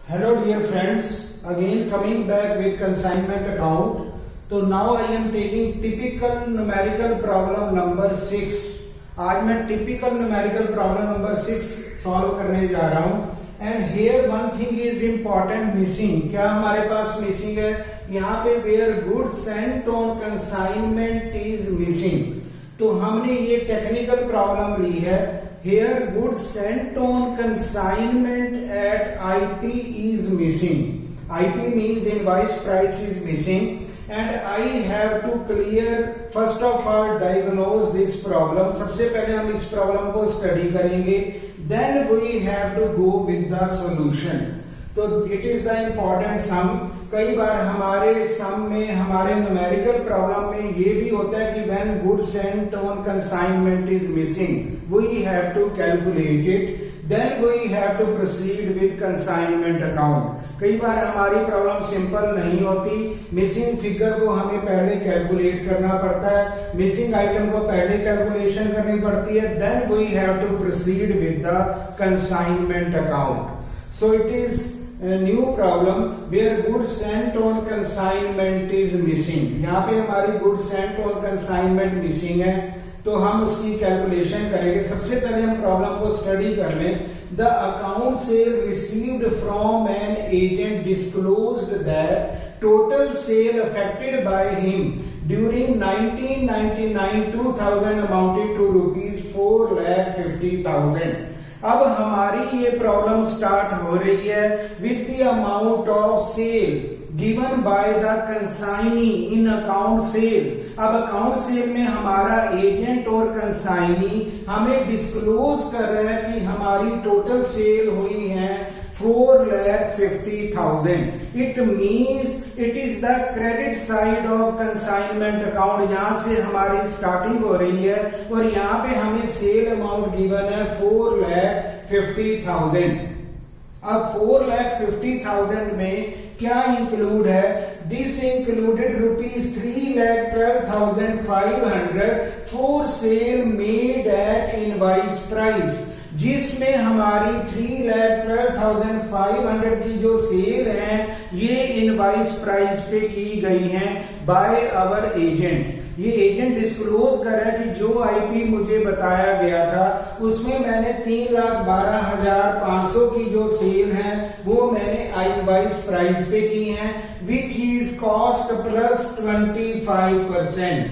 Hello dear friends, again coming back with consignment account. तो now I am taking typical numerical problem number 6. आज मैं typical numerical problem number 6 solve करने जा रहा हूँ. And here one thing is important missing. क्या हमारे पास missing है? यहाँ पे where goods sent on consignment is missing. तो हमने ये technical problem ली है. Here goods sent on consignment at IP is missing. IP means invoice price is missing, and I have to clear first of all diagnose this problem. सबसे पहले हम इस problem को study करेंगे. Then we have to go with the solution. तो it is the important sum. कई बार हमारे sum में हमारे न्यूमेरिकल प्रॉब्लम में ये भी होता है कि when goods sent on consignment is missing we have to calculate it, then we have to proceed with consignment account. कई बार हमारी प्रॉब्लम सिंपल नहीं होती. मिसिंग फिगर को हमें पहले कैलकुलेट करना पड़ता है, मिसिंग आइटम को पहले कैलकुलेशन करनी पड़ती है, then we have to proceed with the consignment account. So it is new problem where goods sent on consignment is missing. यहाँ पे हमारी goods sent on consignment missing है, तो हम उसकी कैलकुलेशन करेंगे. सबसे पहले हम प्रॉब्लम को स्टडी कर लें. The account sale received from an agent disclosed that total sale affected by him during 1999-2000 amounted to ₹4,50,000. अब हमारी ये प्रॉब्लम स्टार्ट हो रही है with the amount of sale given by the consignee in account sale. अब account sale में हमारा agent और कंसाइनी हमें डिस्क्लोज कर रहा है कि हमारी टोटल सेल हुई है 4,50,000. It means it is the credit side of consignment account. यहाँ से हमारी स्टार्टिंग हो रही है और यहाँ पे हमें सेल अमाउंट गिवन है 4,50,000. अब 4,50,000 में क्या इंक्लूड है? This included ₹3,12,500 for sale made at invoice price, जिसमें हमारी 3,12,500 की जो सेल है ये इनवॉइस प्राइस पे की गई है बाय आवर एजेंट. ये एजेंट डिस्क्लोज कर रहा है कि जो आईपी मुझे बताया गया था उसमें मैंने 3,12,500 की जो सेल है वो मैंने इनवॉइस प्राइस पे की है, विच इज कॉस्ट प्लस 25%.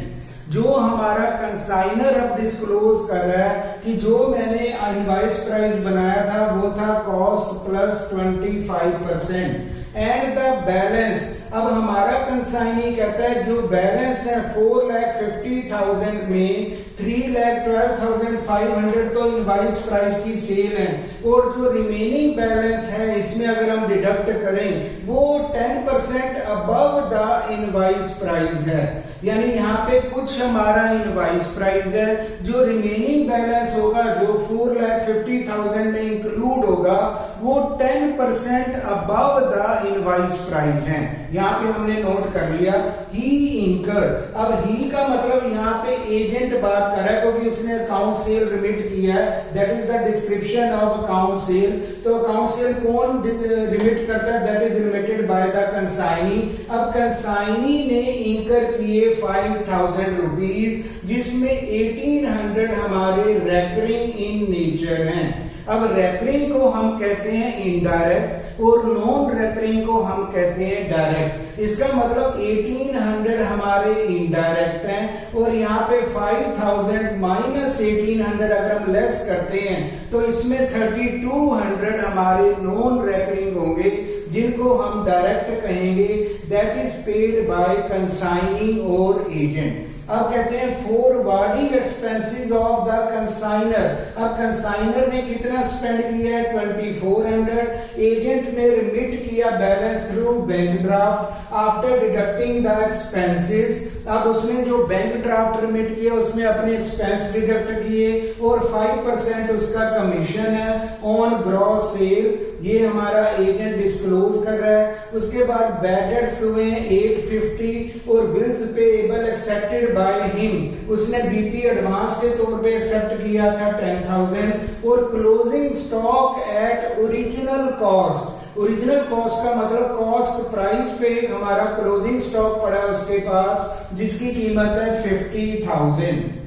जो हमारा कंसाइनर अब डिस्क्लोज कर रहा है कि जो मैंने इनवॉइस प्राइस बनाया था वो था cost plus 25% and the balance. अब हमारा कंसाइनी कहता है जो बैलेंस है 4,50,000 में 3,12,500 तो इनवॉइस प्राइस की सेल है, और जो रिमेनिंग बैलेंस है इसमें अगर हम डिडक्ट करें वो 10% अबव द इनवॉइस प्राइस है. यानी यहाँ पे कुछ हमारा इनवॉइस प्राइस है, जो रिमेनिंग बैलेंस होगा जो 4,50,000 में इंक्लूड होगा वो 10% अबव द इनवॉइस प्राइस है. यहाँ पे हमने नोट कर लिया ही इंकर्ड. अब ही का मतलब यहाँ पे एजेंट बात कर रहा है क्योंकि उसने अकाउंट सेल रिमिट किया है. That is the description of account cell. तो अकाउंट सेल कौन रिमिट करता है? That is remitted bye the consignee. अब कंसाइनी ने इंकर किए 5,000 रुपीज, जिसमें 1,800 हमारे रेकरिंग इन नेचर हैं. अब रेकरिंग को हम कहते हैं इनडायरेक्ट और नॉन रेकरिंग को हम कहते हैं डायरेक्ट. इसका मतलब 1,800 हमारे इनडायरेक्ट हैं और यहाँ पे 5,000 माइनस 1,800 अगर हम लेस करते हैं तो इसमें 3,200 हमारे नॉन रेकरिंग होंगे जिनको हम डायरेक्ट कहेंगे. That is paid by consignee और एजेंट. अब कहते हैं forwarding expenses of the consignor. अब कंसाइनर ने कितना स्पेंड किया है? 2,400. एजेंट ने रिमिट किया balance through bank draft after deducting the expenses. अब उसने जो बैंक ड्राफ्ट रिमिट किया उसमें अपने एक्सपेंस डिडक्ट किए और 5% उसका कमीशन है ऑन ग्रॉस सेल. ये हमारा एजेंट डिस्क्लोज कर रहा है. उसके बाद बैड डेट्स हुए 850 और bills payable accepted by him. उसने बीपी एडवांस के तौर पे एक्सेप्ट किया था 10,000 और closing stock eight original cost. Original cost का मतलब कॉस्ट प्राइस पे हमारा क्लोजिंग स्टॉक पड़ा है उसके पास जिसकी कीमत है 50,000।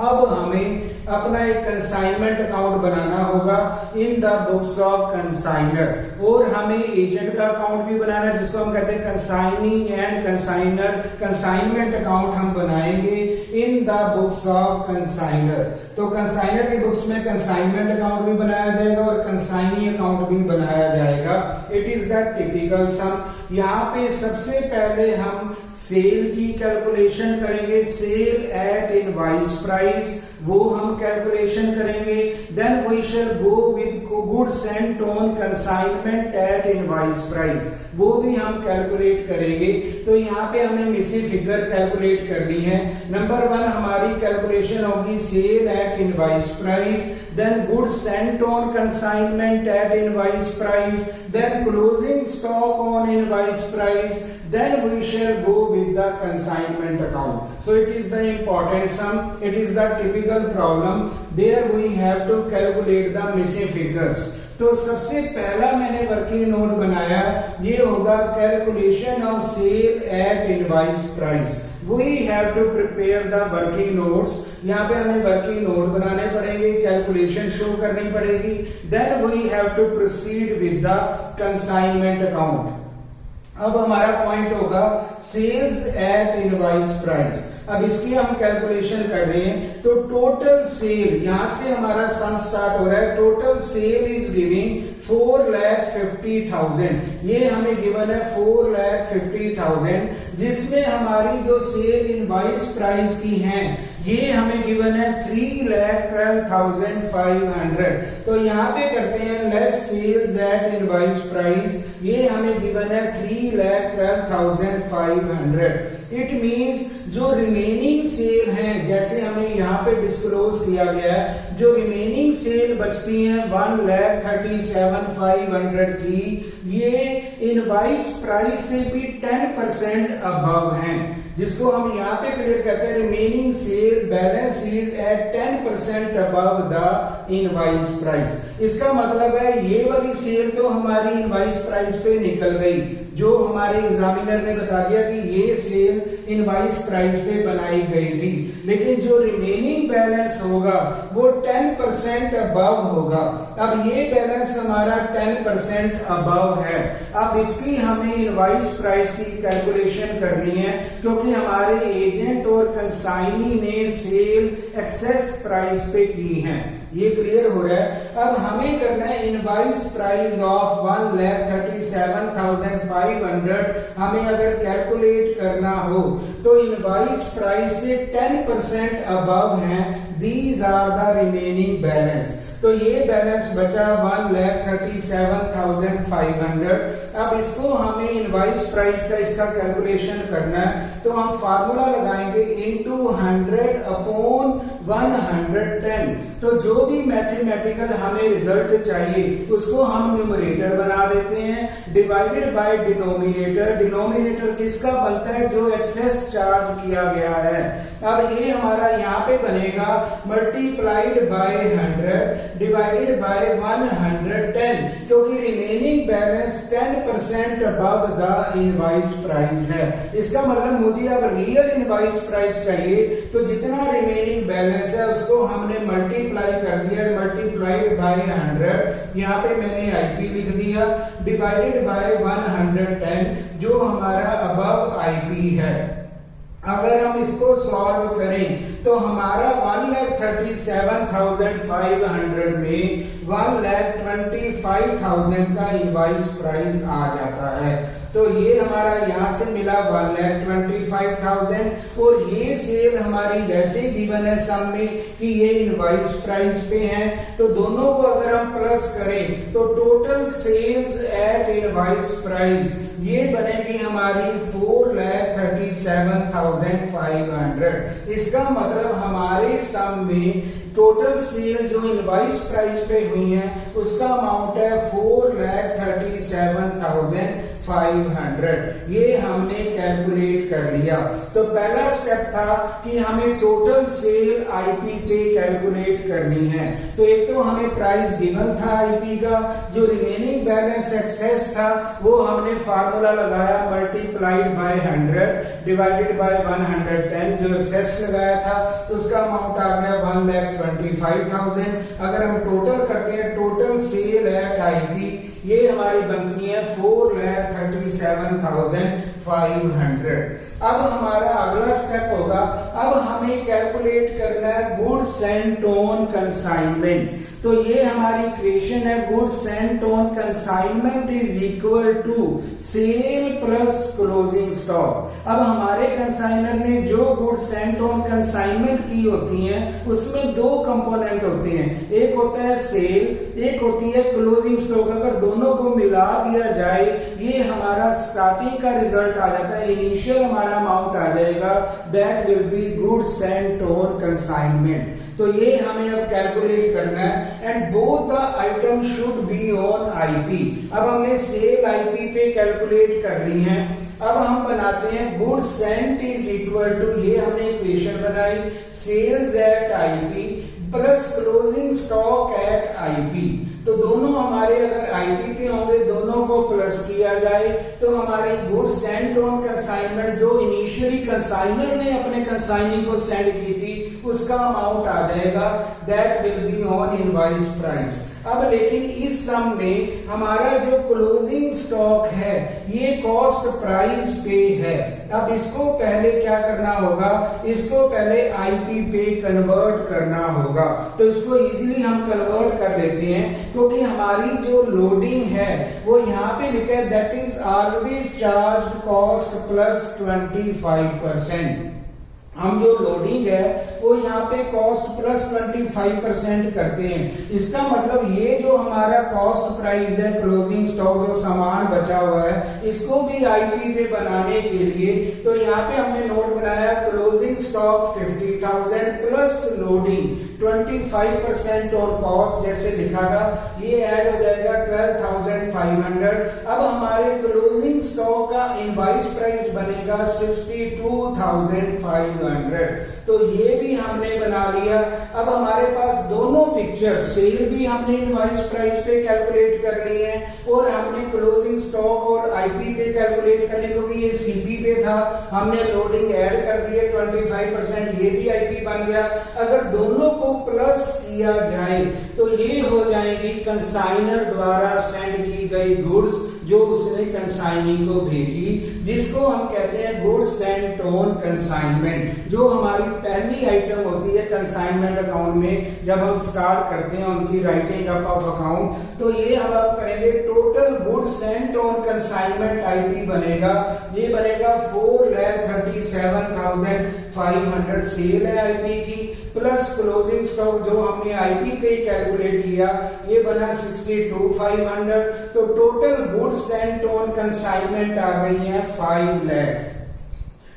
अब हमें अपना एक कंसाइनमेंट अकाउंट बनाना होगा in the books of consignor, और हमें एजेंट का अकाउंट भी बनाना है जिसको हम कहते हैं consignee and consignor. Consignment account हम बनाएंगे in the books of consignor. तो कंसाइनर की बुक्स में कंसाइनमेंट अकाउंट भी बनाया जाएगा और कंसाइनी अकाउंट भी बनाया जाएगा। It is the typical sum. यहाँ पे सबसे पहले हम सेल की कैलकुलेशन करेंगे, सेल एट इनवॉइस प्राइस, वो हम कैलकुलेशन करेंगे। Then we shall go with goods and on consignment at invoice price, वो भी हम कैलकुलेट करेंगे। तो यहाँ पे हमें मिसिंग फिगर कैलकुलेट करनी है। नंबर 1 हमारी कैलकुलेशन होगी sale at invoice price, then goods sent on consignment at invoice price, then closing stock on invoice price, then we shall go with the consignment account. So it is the important sum, it is the typical problem, there we have to calculate the missing figures. तो सबसे पहला मैंने working note बनाया, ये होगा calculation of sale at invoice price. We have to prepare the working notes. यहाँ पे हमें वर्किंग नोट बनाने पड़ेंगे, कैलकुलेशन शो करनी पड़ेगी। Then we have to proceed with the consignment account. अब हमारा पॉइंट होगा सेल्स एट इनवॉइस प्राइस। अब इसकी हम कैलकुलेशन कर रहे हैं, तो टोटल सेल यहां से हमारा सम स्टार्ट हो रहा है। टोटल सेल इज गिविंग 4,50,000, ये हमें गिवन है 4,50,000, जिसमें हमारी जो सेल इनवॉइस प्राइस की हैं ये हमें गिवन है 3,12,500। तो यहाँ पे करते हैं less sales at invoice price, ये हमें गिवन है 3,12,500। इट मींस जो रिमेनिंग सेल हैं, जैसे हमें यहाँ पे डिस्क्लोज किया गया है, जो रिमेनिंग सेल बचती हैं 1,37,500 की, ये इनवॉइस प्राइस से भी 10% अबव हैं, जिसको हम यहाँ पे क्लियर करते हैं remaining sale balance is at 10% above the invoice price. इसका मतलब है ये वाली सेल तो हमारी इनवॉइस प्राइस पे निकल गई, जो हमारे एग्जामिनर ने बता दिया कि ये सेल इनवॉइस प्राइस पे बनाई गई थी, लेकिन जो रिमेनिंग बैलेंस होगा वो 10% अबव होगा। अब ये बैलेंस हमारा 10% अबव है। अब इसकी हमें इनवॉइस प्राइस की कैलकुलेशन करनी है, क्योंकि हमारे एजेंट और कंसाइनी ने सेल एक्सेस प्राइस पे की है। ये क्लियर हो रहा है। अब हमें करना है इनवॉइस प्राइस ऑफ 1,37,500। हमें अगर कैलकुलेट करना हो तो इनवॉइस प्राइस से 10% अबव हैं, these are the remaining balance. तो ये बैलेंस बचा 1,37,500। अब इसको हमें इनवॉइस प्राइस का इसका कैलकुलेशन करना है, तो हम फार्मूला लगाएंगे इनटू 100 अपॉन 110। तो जो भी मैथमेटिकल हमें रिजल्ट चाहिए उसको हम न्यूमरेटर बना देते हैं, डिवाइडेड बाय डिनोमिनेटर। डिनोमिनेटर किसका बनता है? जो एक्सेस चार्ज किया गया है। अब ये हमारा यहाँ पे बनेगा मल्टीप्लाइड बाय 100 डिवाइडेड बाय 110, क्योंकि remaining balance 10% above the invoice price है। इसका मतलब मुझे अब रियल इनवॉइस प्राइस चाहिए, तो जितना रिमेनिंग बैलेंस है उसको हमने मल्टीप्लाई कर दिया, मल्टीप्लाइड बाय 100। यहाँ पे मैंने आईपी लिख दिया, डिवाइडेड बाय 110, जो हमारा अबव आईपी है। अगर हम इसको सॉल्व करें तो हमारा 1,37,500 में 1,25,000 का इनवॉइस प्राइस आ जाता है। तो ये हमारा यहाँ से मिला 1,25,000, और ये सेल हमारी वैसे ही गिवन है सम में कि ये इनवॉइस प्राइस पे हैं, तो दोनों को अगर हम प्लस करें तो total sales at invoice price ये बनेगी हमारी 4,37,500। इसका मतलब हमारे सम में टोटल सेल जो इनवॉइस प्राइस पे हुई है उसका अमाउंट है 4,37,500। 500, ये हमने कैलकुलेट कर लिया। तो पहला स्टेप था कि हमें टोटल सेल आईपी पे कैलकुलेट करनी है। तो एक तो हमें प्राइस गिवन था आईपी का, जो रिमेनिंग बैलेंस एक्सेस था वो हमने फार्मूला लगाया मल्टीप्लाइड बाय 100 डिवाइडेड बाय 110, जो एक्सेस लगाया था उसका अमाउंट आ गया 1,25,000। अगर हम टोटल करते हैं, टोटल सेल एट आईपी ये हमारी बनती है 4,37,500। अब हमारा अगला स्टेप होगा, अब हमें कैलकुलेट करना है गुड्स एंड ऑन कंसाइनमेंट। तो ये हमारी इक्वेशन है, goods and on consignment is equal to sale plus closing stock. अब हमारे कंसाइनर ने जो गुड्स एंड ऑन कंसाइनमेंट की होती हैं उसमें दो कंपोनेंट होते हैं, एक होता है सेल, एक होती है क्लोजिंग स्टॉक। अगर दोनों को मिला दिया जाए ये हमारा स्टार्टिंग का रिजल्ट आ जाता है, इनिशियल हमारा अमाउंट आ जाएगा, that will B goods and on consignment. तो ये हमें अब कैलकुलेट करना है and both the item should be on IP. अब हमने सेल आईपी पे कैलकुलेट कर ली है। अब हम बनाते हैं goods sent is equal to, ये हमने इक्वेशन बनाई, sales at IP plus closing stock at IP. तो दोनों हमारे अगर आईपी पे होंगे, दोनों को प्लस किया जाए तो हमारी गुड्स सेंट ऑन कंसाइनमेंट जो इनिशियली कंसाइनर ने अपने कंसाइनी को सेंड की थी उसका अमाउंट आ जाएगा, that will be on invoice price. अब लेकिन इस सम में हमारा जो क्लोजिंग स्टॉक है ये कॉस्ट प्राइस पे है। अब इसको पहले क्या करना होगा, इसको पहले आईपी पे कन्वर्ट करना होगा। तो इसको इजीली हम कन्वर्ट कर लेते हैं, क्योंकि हमारी जो लोडिंग है वो यहाँ पे लिखा है that is always charged cost plus 25%। हम जो लोडिंग है वो यहाँ पे कॉस्ट प्लस 25% करते हैं। इसका मतलब ये जो हमारा कॉस्ट प्राइस है, क्लोजिंग स्टॉक जो सामान बचा हुआ है, इसको भी आईपी पे बनाने के लिए तो यहाँ पे हमने नोट बनाया क्लोजिंग स्टॉक 50,000 प्लस लोडिंग 25% और कॉस्ट जैसे लिखा था, ये ऐड हो जाएगा 12,500। अब हमारे क्लोजिंग स्टॉक का इनवॉइस प्राइस बनेगा 62,500। तो ये भी हमने बना लिया। अब हमारे पास दोनों पिक्चर, सेल भी हमने इनवॉइस प्राइस पे कैलकुलेट कर ली है और हमने क्लोजिंग स्टॉक और आईपी पे कैलकुलेट कर ली, क्योंकि ये सीपी पे था, हमने लोडिंग ऐड कर दिए 25%, ये भी आईपी बन गया। अगर दोनों को प्लस किया जाए तो ये हो जाएगी कंसाइनर द्वारा सेंड की गई गुड्स जो उसने कंसाइनी को भेजी, जिसको हम कहते हैं गुड्स सेंट ऑन कंसाइनमेंट। जो हमारी पहली आइटम होती है कंसाइनमेंट अकाउंट में, जब हम स्टार्ट करते हैं उनकी राइटिंग अप ऑफ अकाउंट, तो ये हम अब करेंगे total goods sent on consignment IP बनेगा, ये बनेगा 4,37,500 सेल है आईपी की, प्लस क्लोजिंग स्टॉक जो हमने आईपी पे कैलकुलेट किया ये बना 62,500। तो total goods sent on consignment आ गई है 5 लाख।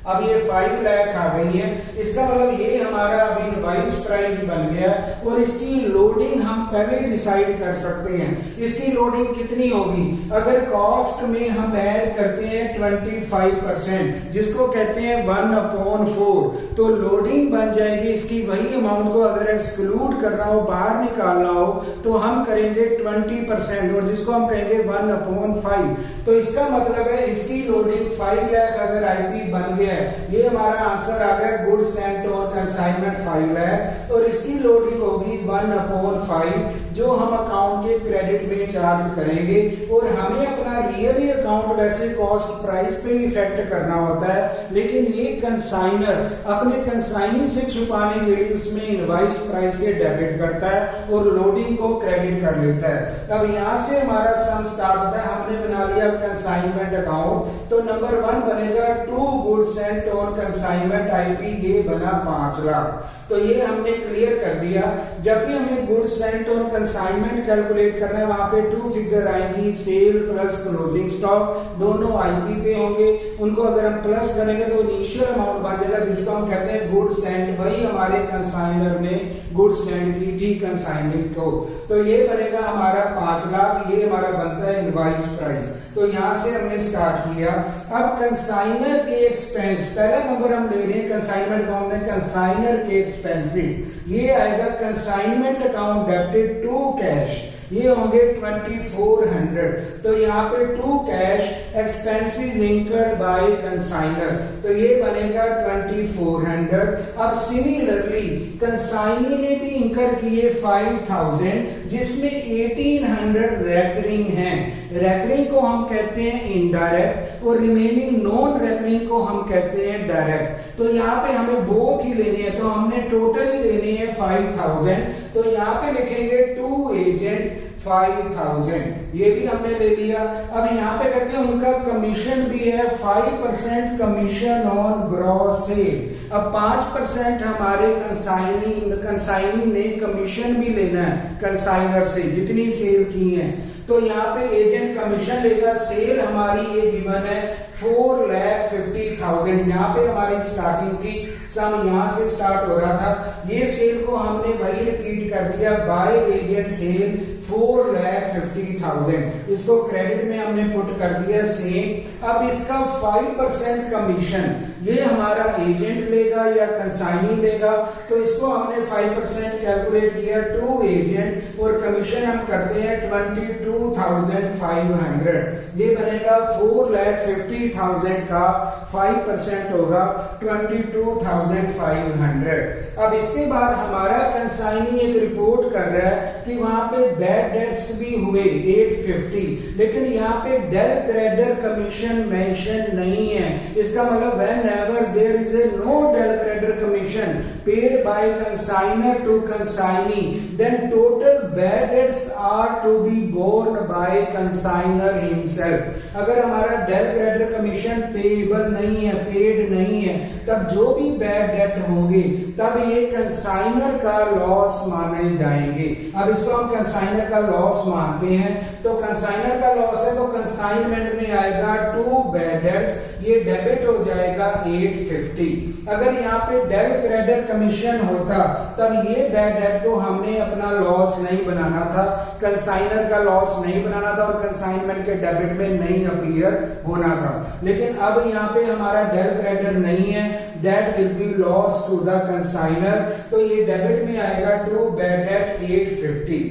अब ये 5 लाख आ गई है, इसका मतलब ये हमारा अब इनवॉइस प्राइस बन गया और इसकी लोडिंग हम पहले डिसाइड कर सकते हैं। इसकी लोडिंग कितनी होगी, अगर कॉस्ट में हम ऐड करते हैं 25% जिसको कहते हैं 1/4, तो लोडिंग बन जाएगी इसकी वही अमाउंट को अगर एक्सक्लूड करना हो, बाहर निकालना हो, तो हम करेंगे 20% और जिसको हम कहेंगे 1/5। तो इसका मतलब है इसकी लोडिंग 5 लाख अगर आईपी बन गया, ये हमारा आंसर आ गया goods sent on consignment 5 lakh, और इसकी लोडिंग होगी 1/5 जो हम अकाउंट के क्रेडिट में चार्ज करेंगे। और हमें अपना रियली अकाउंट वैसे कॉस्ट प्राइस पे इफेक्ट करना होता है, लेकिन ये कंसाइनर अपने कंसाइनी से छुपाने के लिए उसमें इनवॉइस प्राइस से डेबिट करता है और लोडिंग को क्रेडिट कर लेता है। अब यहाँ से हमारा सम स्टार्ट होता है, हमने बना लिया कंसाइनमेंट अकाउंट, तो नंबर 1 बनेगा 2 goods sent on consignment IP, ये बना 5 लाख। तो ये हमने क्लियर कर दिया। जब भी हमें गुड्स सेंट और कंसाइनमेंट कैलकुलेट करना है, वहां पे 2 फिगर आएंगी, सेल प्लस क्लोजिंग स्टॉक, दोनों आईपी पे होंगे। उनको अगर हम प्लस करेंगे तो इनिशियल अमाउंट बन जाएगा जिसको हम कहते हैं गुड्स सेंट, वही हमारे कंसाइनर ने गुड्स सेंट की थी कंसाइनमेंट को, तो ये बनेगा हमारा 5 लाख, ये हमारा बनता है इनवॉइस प्राइस। तो यहां से हमने स्टार्ट किया। अब कंसाइनर के एक्सपेंस, पहला नंबर हम ले रहे हैं कंसाइनमेंट अकाउंट में, कंसाइनर के एक्सपेंसेस, ये आएगा consignment account debited to cash, ये होंगे 2400। तो यहाँ पे to cash expenses incurred by consignor, तो ये बनेगा 2400। अब सिमिलरली कंसाइनी ने भी इंकर किए 5000, जिसमें 1800 रेकरिंग हैं। रेकरिंग को हम कहते हैं इनडायरेक्ट और रिमेनिंग नॉन रेकरिंग को हम कहते हैं डायरेक्ट। तो यहाँ पे हमें बोथ ही लेने हैं, तो हमने टोटल ही लेने हैं 5000। तो यहाँ पे लिखेंगे टू एजेंट 5000, ये भी हमने ले लिया। अब यहाँ पे कहते हैं उनका कमीशन भी है 5% कमीशन ऑन ग्रॉस सेल। अब 5% हमारे कंसाइनी ने कमीशन भी लेना है कंसाइनर से जितनी सेल की है, तो यहाँ पे एजेंट कमीशन लेगा। सेल हमारी ये गिवन है 4,50,000, यहाँ पे हमारी स्टार्टिंग थी, सम यहाँ से स्टार्ट हो रहा था। ये सेल को हमने वही रिपीट कर दिया, बाय एजेंट सेल 4,50,000, इसको क्रेडिट में हमने पुट कर दिया सेम। अब इसका 5% कमीशन ये हमारा एजेंट लेगा या कंसाइनी लेगा, तो इसको हमने 5% कैलकुलेट किया टू एजेंट, और कमीशन हम करते हैं 22,500, ये बनेगा 4,50,000 का 5% होगा 22,500। अब इसके बाद हमारा कंसाइनी एक रिपोर्ट कर रहा है कि वहां पे बैड डेट्स भी हुए 850, लेकिन यहाँ पे डेल क्रेडिटर कमीशन मेंशन नहीं है। इसका मतलब whenever there is a no del creditor commission paid by consignor to consignee, then total bad debts are to be borne by consignor himself। अगर हमारा डेल क्रेडिटर कमीशन पेएबल नहीं है, paid नहीं है, तब जो भी बैड डेट होंगे तब ये कंसाइनर का लॉस माने जाएंगे। अब इसको हम कंसाइनर का लॉस मानते हैं, तो कंसाइनर का लॉस है तो कंसाइनमेंट में आएगा टू बैड डेट्स, ये डेबिट हो जाएगा 850। अगर यहाँ पे डेल क्रेडिटर कमीशन होता तब ये बैड डेट को हमने अपना लॉस नहीं बनाना था, कंसाइनर का लॉस नहीं बनाना था और कंसाइनमेंट के डेबिट में नहीं अपीयर होना था। लेकिन अब यहाँ पे हमारा डेल क्रेडिटर नहीं है, that will be loss to the consignor, तो ये डेबिट में आएगा टू बैड डेट 850।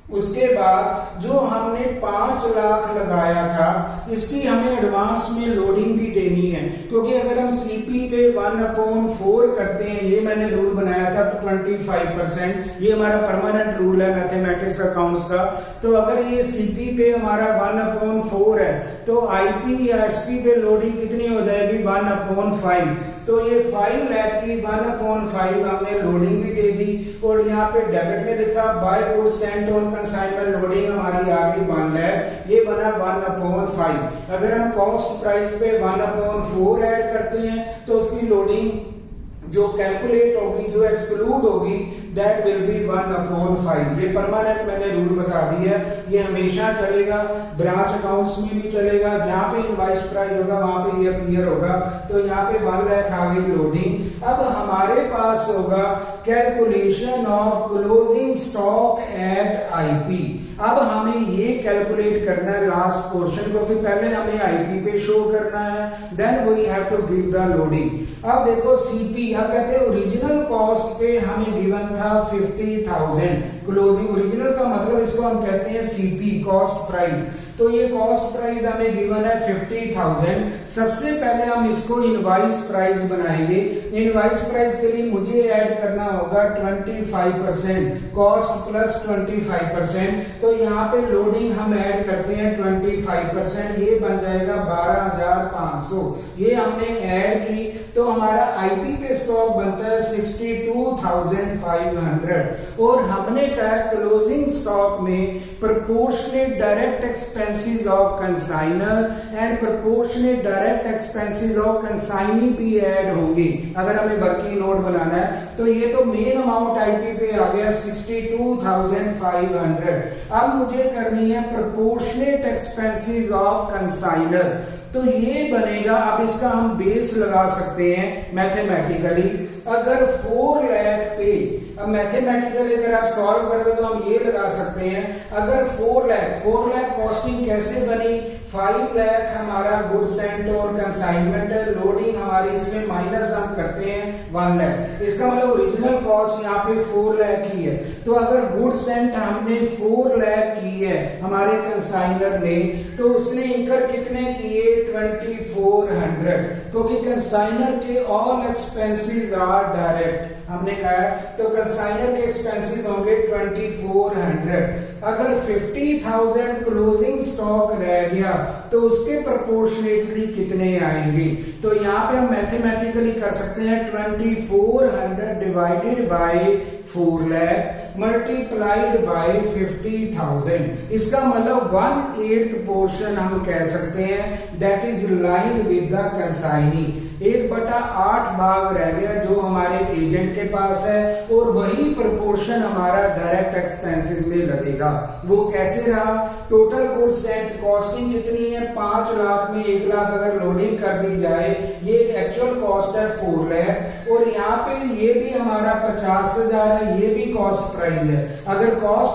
उसके बाद जो हमने 5 लाख लगाया था, इसकी हमें एडवांस में लोडिंग भी देनी है, क्योंकि अगर हम सीपी पे 1/4 करते हैं, ये मैंने रूल बनाया था 25%, ये हमारा परमानेंट रूल है मैथमेटिक्स अकाउंट्स का। तो अगर ये सीपी पे हमारा 1/4 है, तो आईपी या एसपी पे लोडिंग कितनी हो जाएगी 1/5, तो ये 5 लाख की 1/5 हमने लोडिंग भी दे दी। और यहाँ पे डेबिट में लिखा by goods sent on consignment, loading हमारी आ गई 1 लाख, ये बना 1/5। अगर हम कॉस्ट प्राइस पे 1/4 ऐड करते हैं तो उसकी लोडिंग जो कैलकुलेट होगी, जो एक्सक्लूड होगी, दैट विल बी 1/5। ये परमानेंट मैंने रूल बता दिया, ये हमेशा चलेगा, ब्रांच अकाउंट्स में भी चलेगा, जहां पे इनवॉइस प्राइस होगा वहां पे ये अपीयर होगा। तो यहाँ पे 1 लाख आ गई लोडिंग। अब हमारे पास होगा calculation of closing stock at IP. अब हमें ये कैलकुलेट करना है लास्ट पोर्शन, क्योंकि पहले हमें आईपी पे शो करना है, then we have to give the loading. अब देखो सीपी, अब कहते हैं ओरिजिनल कॉस्ट पे हमें गिवन था 50,000 क्लोजिंग। ओरिजिनल का मतलब इसको हम कहते हैं सीपी, कॉस्ट प्राइस। तो ये कॉस्ट प्राइस हमें गिवन है 50,000। सबसे पहले हम इसको इनवॉइस प्राइस बनाएंगे। इनवॉइस प्राइस के लिए मुझे ऐड करना होगा 25%, कॉस्ट प्लस 25%। तो यहाँ पे लोडिंग हम ऐड करते हैं 25%, ये बन जाएगा 12,500। ये हमने ऐड की, तो हमारा आईपी पे स्टॉक बनता है 62,500 और हमने कहा क्लोजिंग स्टॉक में proportionate direct expenses of consignor and proportionate direct expenses of consignee भी ऐड होंगी अगर हमें वर्किंग नोट बनाना है। तो ये तो मेन अमाउंट आईपी पे आ गया 62,500। अब मुझे करनी है प्रोपोर्शनेट एक्सपेंसेस ऑफ कंसाइनर, तो ये बनेगा, अब इसका हम बेस लगा सकते हैं मैथमेटिकली। अगर 4 लाख पे, अब मैथमेटिकली अगर आप सॉल्व करोगे तो हम ये लगा सकते हैं, अगर 4 लाख कॉस्टिंग कैसे बनी, 5 लाख हमारा गुड्स एंड और कंसाइनमेंट है, लोडिंग हमारी इसमें माइनस हम करते हैं 1 लाख, इसका मतलब ओरिजिनल कॉस्ट यहाँ पे 4 लाख की है। तो अगर गुड्स एंड हमने 4 लाख की है हमारे कंसाइनर ने, तो उसने इंकर कितने किए 2400, क्योंकि कंसाइनर के ऑल एक्सपेंसेस आर डायरेक्ट हमने कहा, तो कंसाइनर के एक्सपेंसेस होंगे 2400। अगर 50,000 क्लोजिंग स्टॉक रह गया तो उसके प्रोपोर्शनेटली कितने आएंगे, तो यहाँ पे हम मैथमेटिकली कर सकते हैं 2400 divided by 4 lakh multiplied by 50,000, इसका मतलब 1/8 पोर्शन हम कह सकते हैं that is line with the consignee. 1/8 भाग रह गया जो हमारे एजेंट के पास है और वही प्रोपोर्शन हमारा डायरेक्ट एक्सपेंसेस में लगेगा। वो कैसे रहा, टोटल गुड्स एंड कॉस्टिंग कितनी है 5 लाख में 1 लाख अगर लोडिंग कर दी जाए, ये एक्चुअल कॉस्ट है 4 लाख और यहाँ पे ये भी हमारा 50,000 है, ये भी कॉस्ट प्राइस है। अगर कॉस्ट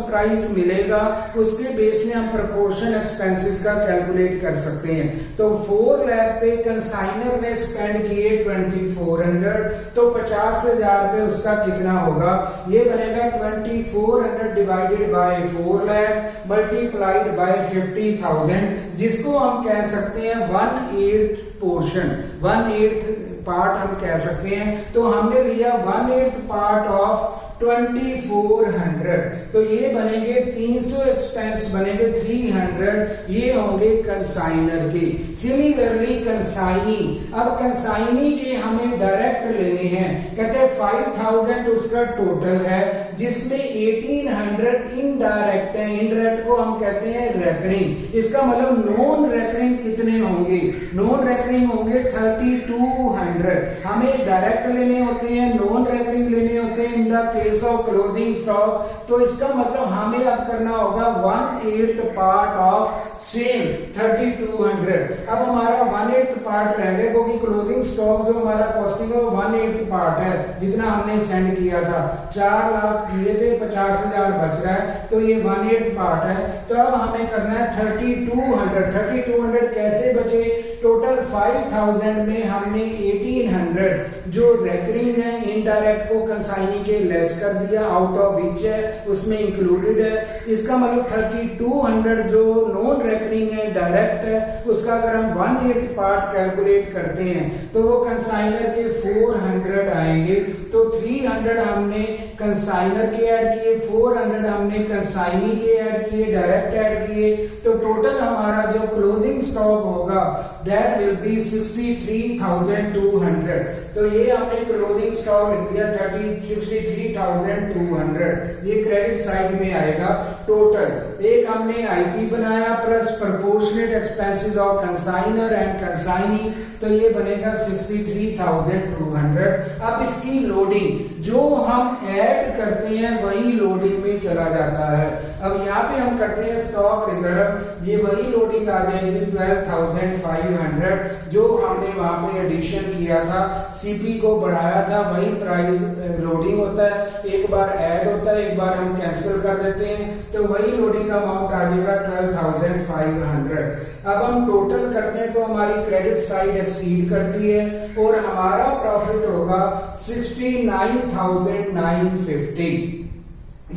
प्राइस मिलेगा उसके बेस में हम प्रोपोर्शन एक्सपेंसेस का कैलकुलेट कर सकते हैं। तो 4 लाख पे कंसाइनर ने स्पेंड किए 2400, तो 50,000 पे उसका कितना होगा, ये बनेगा 2400 divided by 4 lakh multiplied by 50,000, जिसको हम कह सकते हैं 1/8 पोर्शन, 1/8 पार्ट हम कह सकते हैं। तो हमने लिया 1/8 पार्ट ऑफ 2400, तो ये बनेंगे 300 एक्सपेंस बनेंगे 300, ये होंगे कंसाइनर के। सिमिलरली कंसाइनी, अब कंसाइनी के हमें डायरेक्ट लेने हैं, कहते हैं 5000 उसका टोटल है जिसमें 1800 इनडायरेक्ट है, इनडायरेक्ट को हम कहते हैं रेकरिंग, इसका मतलब नॉन रेकरिंग कितने होंगे, नॉन रेकरिंग होंगे 3200। हमें डायरेक्ट लेने होते हैं, नॉन रेकरिंग लेने होते हैं in the case of closing stock, तो इसका मतलब हमें अब करना होगा 1/8 पार्ट ऑफ सेम 3200। अब हमारा 1/8 पार्ट रह गया क्योंकि क्लोजिंग स्टॉक जो हमारा कॉस्टिंग है वो 1/8 पार्ट है जितना हमने सेंड किया था, 4 लाख दिए थे 50,000 बच रहा है, तो ये 1/8 पार्ट है। तो अब हमें करना है 3200 कैसे बचे, टोटल 5000 में हमने 1800 जो रेकरिंग है इनडायरेक्ट को कंसाइनी के लेस कर दिया, आउट ऑफ विच है उसमें इंक्लूडेड है, इसका मतलब 3200 जो नॉन रेकरिंग है डायरेक्ट है उसका अगर हम 1/8 पार्ट कैलकुलेट करते हैं तो वो कंसाइनर के 400 आएंगे। तो 300 हमने कंसाइनर के ऐड किए, 400 हमने कंसाइनी के ऐड किए, डायरेक्ट ऐड किए, तो टोटल हमारा जो क्लोजिंग स्टॉक होगा दैट विल बी 63,200। तो ये हमने क्लोजिंग स्टॉक लिख दिया 63,200, ये क्रेडिट साइड में आएगा टोटल। एक हमने आईपी बनाया plus proportionate expenses of consignor and consignee, तो ये बनेगा 63,200। अब इसकी लोडिंग जो हम ऐड करते हैं वही लोडिंग में चला जाता है। अब यहाँ पे हम करते हैं स्टॉक रिजर्व, ये वही लोडिंग आ जाएगी 12,500 जो हमने वहां पे एडिशन किया था, सीपी को बढ़ाया था, वही प्राइस लोडिंग होता है, एक बार ऐड होता है एक बार हम कैंसिल कर देते हैं, तो वही लोडिंग का अमाउंट आ जाएगा 12,500। अब हम टोटल करते हैं तो हमारी क्रेडिट साइड एक्सीड करती है और हमारा प्रॉफिट होगा 69,950।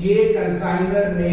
ये कंसाइनर ने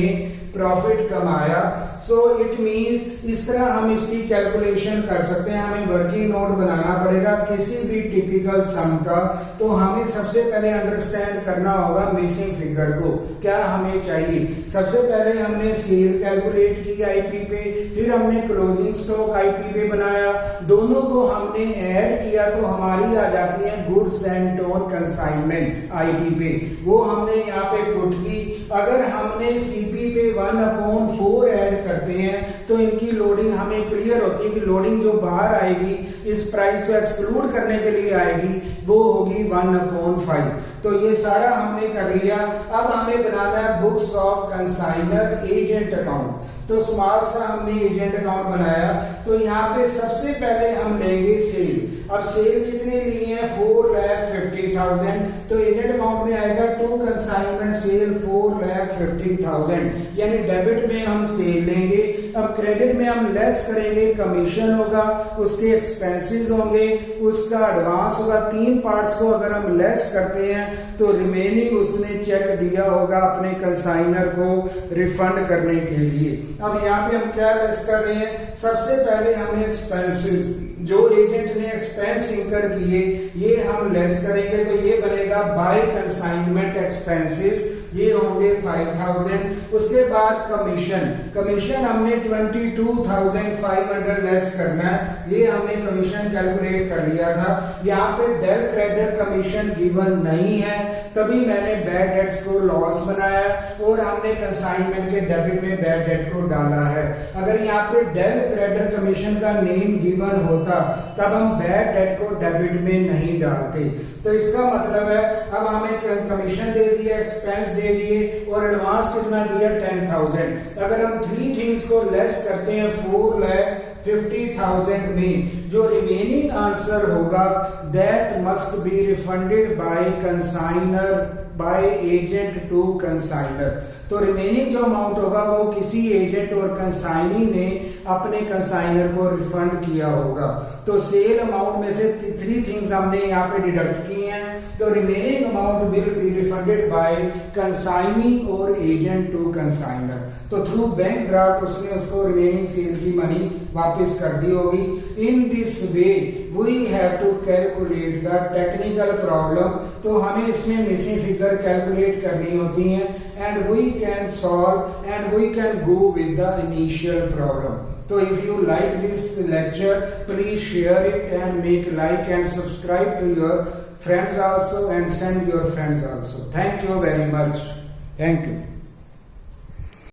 प्रॉफिट कमाया। सो इट मींस इस तरह हम इसकी कैलकुलेशन कर सकते हैं। हमें वर्किंग नोट बनाना पड़ेगा किसी भी टिपिकल सम का। तो हमें सबसे पहले अंडरस्टैंड करना होगा मिसिंग फिगर को, क्या हमें चाहिए। सबसे पहले हमने सेल कैलकुलेट की आईपी पे, फिर हमने क्लोजिंग स्टॉक आईपी पे बनाया, दोनों को हमने ऐड किया तो हमारी आ जाती है goods and on consignment IP पे, वो हमने यहाँ पे पुट की। अगर हमने सीपी पे 1/4 ऐड करते हैं तो इनकी लोडिंग हमें क्लियर होती है कि लोडिंग जो बाहर आएगी इस प्राइस को एक्सक्लूड करने के लिए आएगी वो होगी 1/5। तो ये सारा हमने कर लिया। अब हमें बनाना है books of consignor agent account. तो स्मॉल सा हमने एजेंट अकाउंट बनाया। तो यहाँ पे सबसे पहले हम लेंगे सेल। अब सेल कितने लिए हैं 4,50,000। तो एजेंट अकाउंट में आएगा टू कंसाइनमेंट सेल 4,50,000, यानी डेबिट में हम सेल लेंगे। अब क्रेडिट में हम लेस करेंगे, कमीशन होगा, उसके एक्सपेंसेस होंगे, उसका एडवांस होगा। 3 पार्ट्स को अगर हम लेस करते हैं तो रिमेनिंग उसने चेक दिया होगा अपने कंसाइनर को रिफंड करने के लिए। अब यहाँ पे हम क्या लेस कर रहे हैं, सबसे पहले हमने एक्सपेंसेस जो एजेंट ने एक्सपेंस इंकर किए ये हम लेस करेंगे। तो ये बनेगा बाय कंसाइनमेंट एक्सपेंसेस, ये होंगे 5,000। उसके बाद कमीशन हमने 22,500 लेस करना है, ये हमने कमीशन कैलकुलेट कर लिया था। यहाँ पे डेल क्रेडिट कमीशन गिवन नहीं है, तभी मैंने बैड डेट्स को लॉस बनाया और हमने कंसाइनमेंट के डेबिट में बैड डेट को डाला है। अगर यहाँ पे डेल क्रेडिट कमीशन का नेम गिवन होता तब हम बैड डेट को डेबिट में नहीं डालते। तो इसका मतलब है अब हमें कमीशन दे दिया, एक्सपेंस दे दिए और एडवांस कितना दिया 10,000। अगर हम 3 थिंग्स को लेस करते हैं 4,50,000 में, जो रिमेनिंग आंसर होगा that must be refunded by consignor by agent to consignor. तो रिमेनिंग जो अमाउंट होगा वो किसी एजेंट और कंसाइनी ने अपने कंसाइनर को रिफंड किया होगा। तो सेल अमाउंट में से 3 थिंग्स हमने यहाँ पे डिडक्ट की हैं। तो remaining amount will be refunded bye consignee और एजेंट टू कंसाइनर। तो थ्रू बैंक ड्राफ्ट उसने उसको रिमेनिंग सेल की मनी वापस कर दी होगी। In this way we have to calculate the technical problem. तो हमें इसमें मिसिंग फिगर कैलकुलेट करनी होती हैं and we can solve and we can go with the initial problem. So if you like this lecture, please share it and make like and subscribe to your friends also and send your friends also. Thank you very much. Thank you.